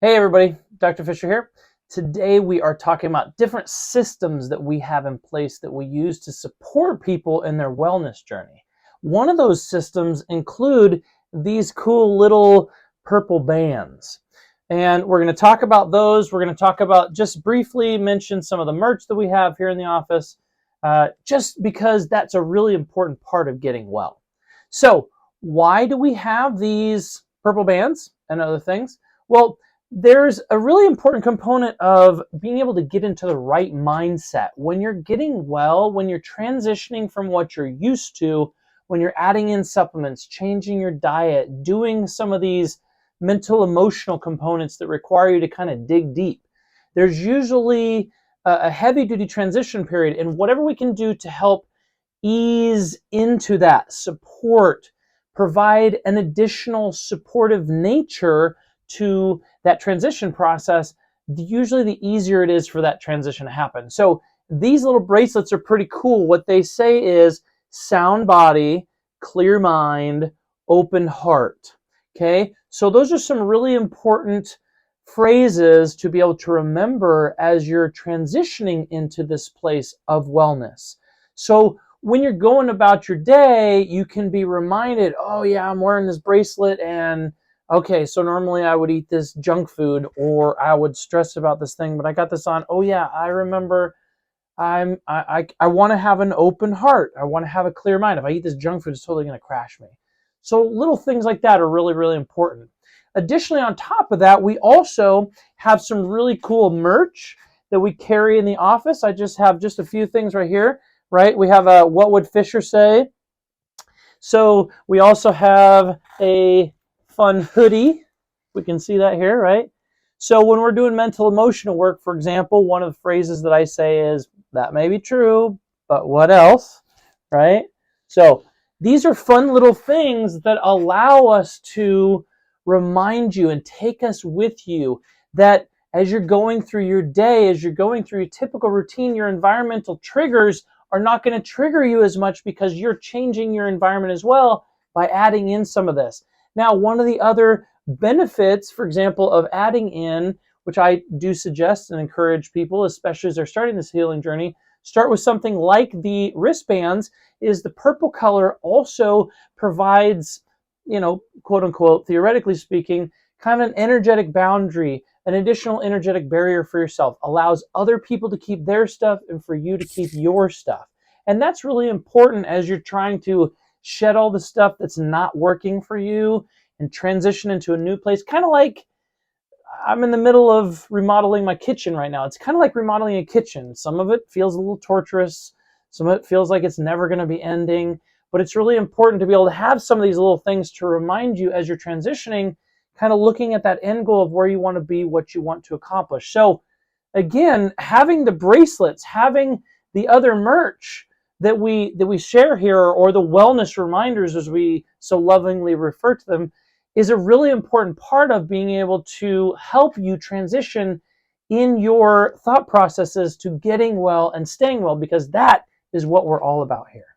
Hey everybody, Dr. Fisher here. Today we are talking about different systems that we have in place that we use to support people in their wellness journey. One of those systems include these cool little purple bands. And we're going to talk about those. We're going to talk about, just briefly mention some of the merch that we have here in the office, just because that's a really important part of getting well. So why do we have these purple bands and other things? Well, there's a really important component of being able to get into the right mindset. When you're getting well, when you're transitioning from what you're used to, when you're adding in supplements, changing your diet, doing some of these mental, emotional components that require you to kind of dig deep, there's usually a heavy-duty transition period, and whatever we can do to help ease into that, support, provide an additional supportive nature to that transition process, usually the easier it is for that transition to happen. So these little bracelets are pretty cool. What they say is sound body, clear mind, open heart. Okay, so those are some really important phrases to be able to remember as you're transitioning into this place of wellness. So when you're going about your day, you can be reminded, oh yeah, I'm wearing this bracelet, and okay, so normally I would eat this junk food, or I would stress about this thing, but I got this on. Oh yeah, I remember I want to have an open heart. I want to have a clear mind. If I eat this junk food, it's totally going to crash me. So little things like that are really, really important. Additionally, on top of that, we also have some really cool merch that we carry in the office. I just have just a few things right here, right? We have a What Would Fisher Say? So we also have a fun hoodie. We can see that here, right? So when we're doing mental emotional work, for example, one of the phrases that I say is, that may be true, but what else, right? So these are fun little things that allow us to remind you and take us with you that as you're going through your day, as you're going through your typical routine, your environmental triggers are not going to trigger you as much because you're changing your environment as well by adding in some of this. Now, one of the other benefits, for example, of adding in, which I do suggest and encourage people, especially as they're starting this healing journey, start with something like the wristbands, is the purple color also provides, quote unquote, theoretically speaking, kind of an energetic boundary, an additional energetic barrier for yourself, allows other people to keep their stuff and for you to keep your stuff. And that's really important as you're trying to shed all the stuff that's not working for you and transition into a new place. Kind of like I'm in the middle of remodeling my kitchen right now. It's kind of like remodeling a kitchen. Some of it feels a little torturous. Some of it feels like it's never going to be ending. But it's really important to be able to have some of these little things to remind you as you're transitioning, kind of looking at that end goal of where you want to be, what you want to accomplish. So again, having the bracelets, having the other merch that we share here, or the wellness reminders as we so lovingly refer to them, is a really important part of being able to help you transition in your thought processes to getting well and staying well, because that is what we're all about here.